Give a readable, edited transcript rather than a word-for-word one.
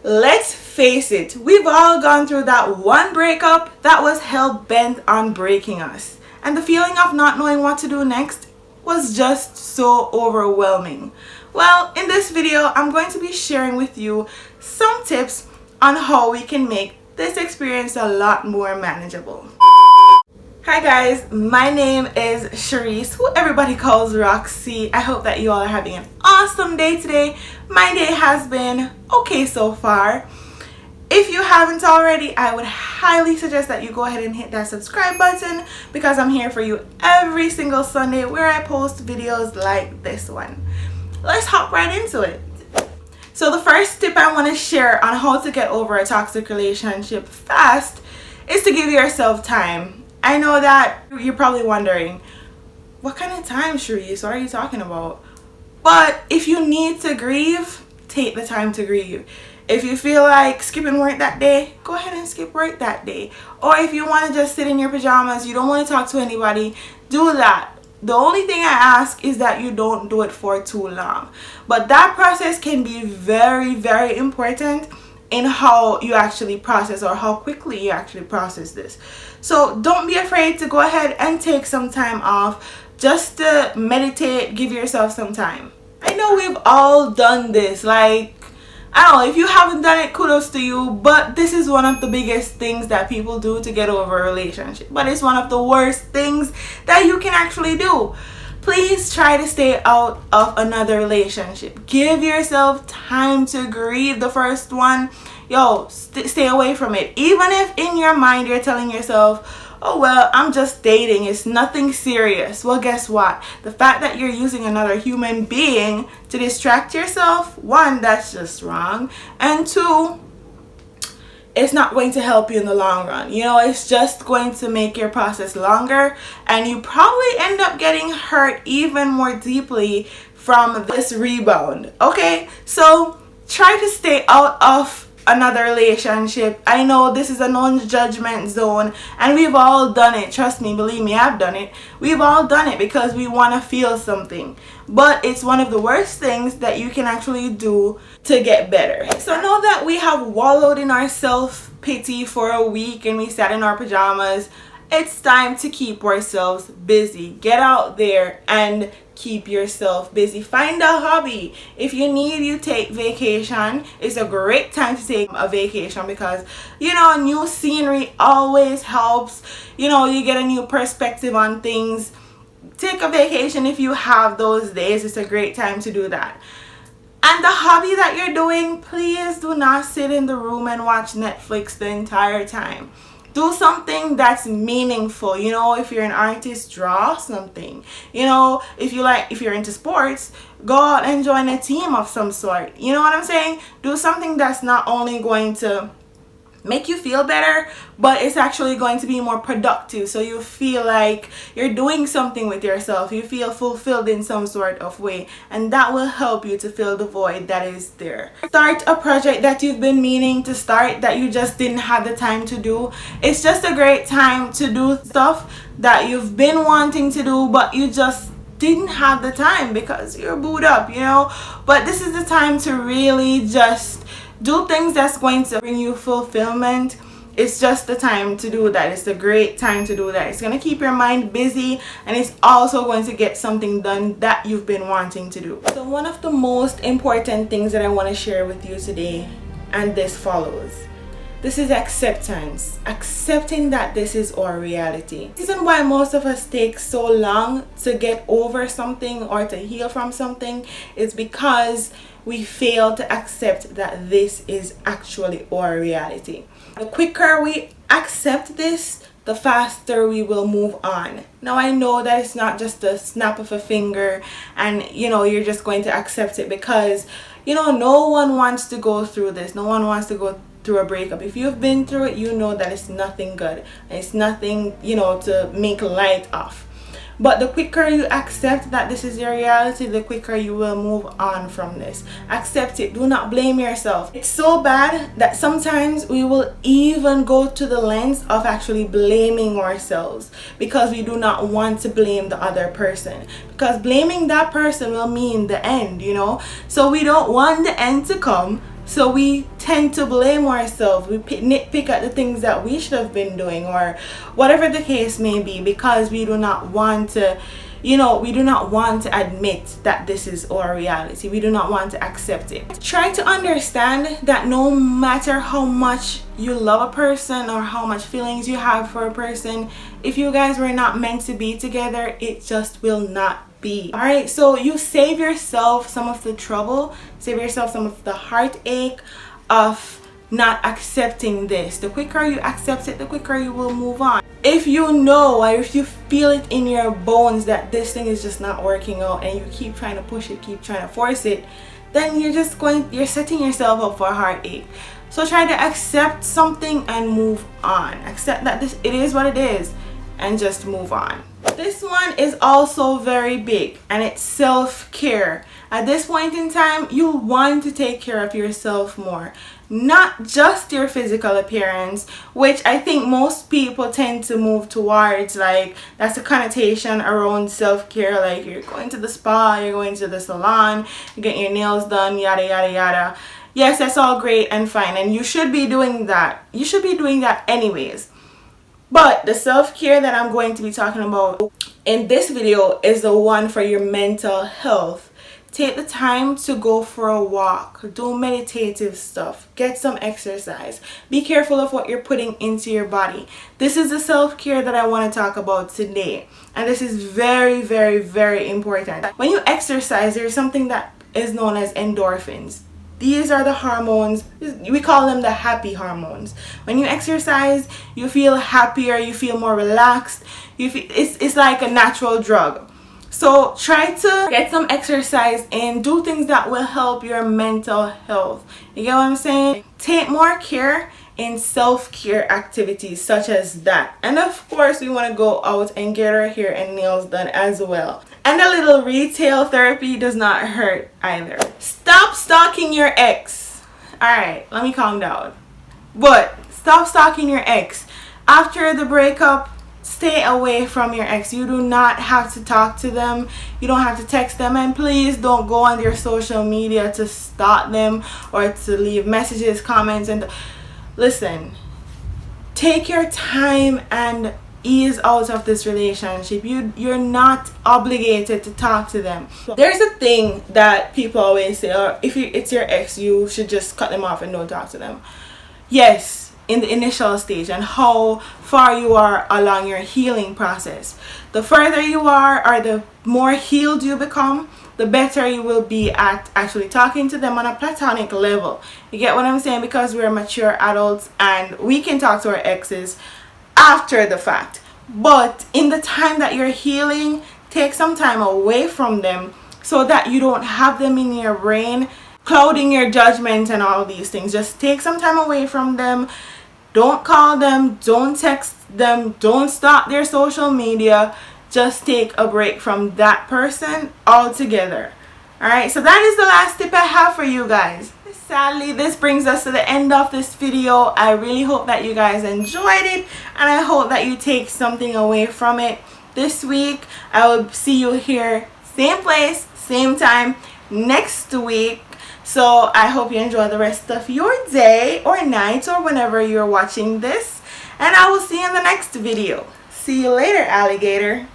Let's face it, we've all gone through that one breakup that was hell-bent on breaking us. And the feeling of not knowing what to do next was just so overwhelming. Well, in this video, I'm going to be sharing with you some tips on how we can make this experience a lot more manageable. Hi guys, my name is Sharice, who everybody calls Roxy. I hope that you all are having an awesome day today. My day has been okay so far. If you haven't already, I would highly suggest that you go ahead and hit that subscribe button because I'm here for you every single Sunday where I post videos like this one. Let's hop right into it. So the first tip I want to share on how to get over a toxic relationship fast is to give yourself time. I know that you're probably wondering, what kind of time, Sharice? What are you talking about? But if you need to grieve, take the time to grieve. If you feel like skipping work that day, go ahead and skip work that day. Or if you want to just sit in your pajamas, you don't want to talk to anybody, do that. The only thing I ask is that you don't do it for too long. But that process can be very, very important in how you actually process or how quickly you actually process this. So don't be afraid to go ahead and take some time off just to meditate, give yourself some time. I know we've all done this, like, I don't know, if you haven't done it, kudos to you, but this is one of the biggest things that people do to get over a relationship. But it's one of the worst things that you can actually do. Please try to stay out of another relationship. Give yourself time to grieve the first one. Yo, stay away from it. Even if in your mind you're telling yourself, oh well, I'm just dating, it's nothing serious. Well, guess what? The fact that you're using another human being to distract yourself, one, that's just wrong. And two, it's not going to help you in the long run. You know, it's just going to make your process longer and you probably end up getting hurt even more deeply from this rebound. Okay, so try to stay out of another relationship. I know this is a non-judgment zone and we've all done it. Trust me, believe me, I've done it. We've all done it because we want to feel something. But it's one of the worst things that you can actually do to get better. So now that we have wallowed in our self-pity for a week and we sat in our pajamas, it's time to keep ourselves busy. Get out there and keep yourself busy. Find a hobby. If you need, you take vacation. It's a great time to take a vacation because, you know, new scenery always helps. You know, you get a new perspective on things. Take a vacation if you have those days. It's a great time to do that. And the hobby that you're doing, please do not sit in the room and watch Netflix the entire time. Do something that's meaningful. You know, if you're an artist, draw something. You know, if you're into sports, go out and join a team of some sort. You know what I'm saying? Do something that's not only going to make you feel better, but it's actually going to be more productive, so you feel like you're doing something with yourself. You feel fulfilled in some sort of way, and that will help you to fill the void that is there. Start a project that you've been meaning to start that you just didn't have the time to do. It's just a great time to do stuff that you've been wanting to do but you just didn't have the time because you're booed up, you know. But this is the time to really just do things that's going to bring you fulfillment. It's just the time to do that. It's a great time to do that. It's going to keep your mind busy and it's also going to get something done that you've been wanting to do. So one of the most important things that I want to share with you today, and this follows, this is acceptance. Accepting that this is our reality. The reason why most of us take so long to get over something or to heal from something is because we fail to accept that this is actually our reality. The quicker we accept this, the faster we will move on. Now I know that it's not just a snap of a finger and you know you're just going to accept it because you know no one wants to go through this. No one wants to go through a breakup. If you've been through it, you know that it's nothing good. It's nothing, you know, to make light of. But the quicker you accept that this is your reality, the quicker you will move on from this. Accept it. Do not blame yourself. It's so bad that sometimes we will even go to the lens of actually blaming ourselves because we do not want to blame the other person. Because blaming that person will mean the end, you know. So we don't want the end to come. So we tend to blame ourselves. We nitpick at the things that we should have been doing, or whatever the case may be, because we do not want to, we do not want to admit that this is our reality. We do not want to accept it. Try to understand that no matter how much you love a person or how much feelings you have for a person, if you guys were not meant to be together, it just will not be. All right, so you save yourself some of the trouble, save yourself some of the heartache of not accepting this. The quicker you accept it, the quicker you will move on. If you know, or if you feel it in your bones that this thing is just not working out, and you keep trying to push it, keep trying to force it, then you're setting yourself up for a heartache. So try to accept something and move on. Accept that it is what it is, and just move on. This one is also very big, and it's self-care. At this point in time, you want to take care of yourself more. Not just your physical appearance, which I think most people tend to move towards, like that's a connotation around self-care, like you're going to the spa, you're going to the salon, you're getting your nails done, yada yada yada. Yes, that's all great and fine, and you should be doing that. You should be doing that anyways. But the self-care that I'm going to be talking about in this video is the one for your mental health. Take the time to go for a walk, do meditative stuff, get some exercise. Be careful of what you're putting into your body. This is the self-care that I want to talk about today. And this is very, very, very important. When you exercise, there's something that is known as endorphins. These are the hormones, we call them the happy hormones. When you exercise, you feel happier, you feel more relaxed. It's like a natural drug. So try to get some exercise and do things that will help your mental health. You get what I'm saying? Take more care in self-care activities such as that. And of course, we want to go out and get our hair and nails done as well. And a little retail therapy does not hurt either. Stop stalking your ex. Alright, let me calm down. But stop stalking your ex. After the breakup, stay away from your ex. You do not have to talk to them. You don't have to text them. And please don't go on their social media to stalk them or to leave messages, comments. And listen, take your time and ease out of this relationship. You're not obligated to talk to them. There's a thing that people always say, or if it's your ex, you should just cut them off and don't talk to them. Yes, in the initial stage, and how far you are along your healing process. The further you are, or the more healed you become, the better you will be at actually talking to them on a platonic level. You get what I'm saying? Because we're mature adults and we can talk to our exes after the fact. But in the time that you're healing, take some time away from them so that you don't have them in your brain clouding your judgment and all these things. Just take some time away from them. Don't call them, don't text them, don't stalk their social media. Just take a break from that person altogether. Alright, so that is the last tip I have for you guys. Sadly, this brings us to the end of this video. I really hope that you guys enjoyed it, and I hope that you take something away from it this week. I will see you here, same place, same time, next week. So I hope you enjoy the rest of your day or night or whenever you're watching this. And I will see you in the next video. See you later, alligator.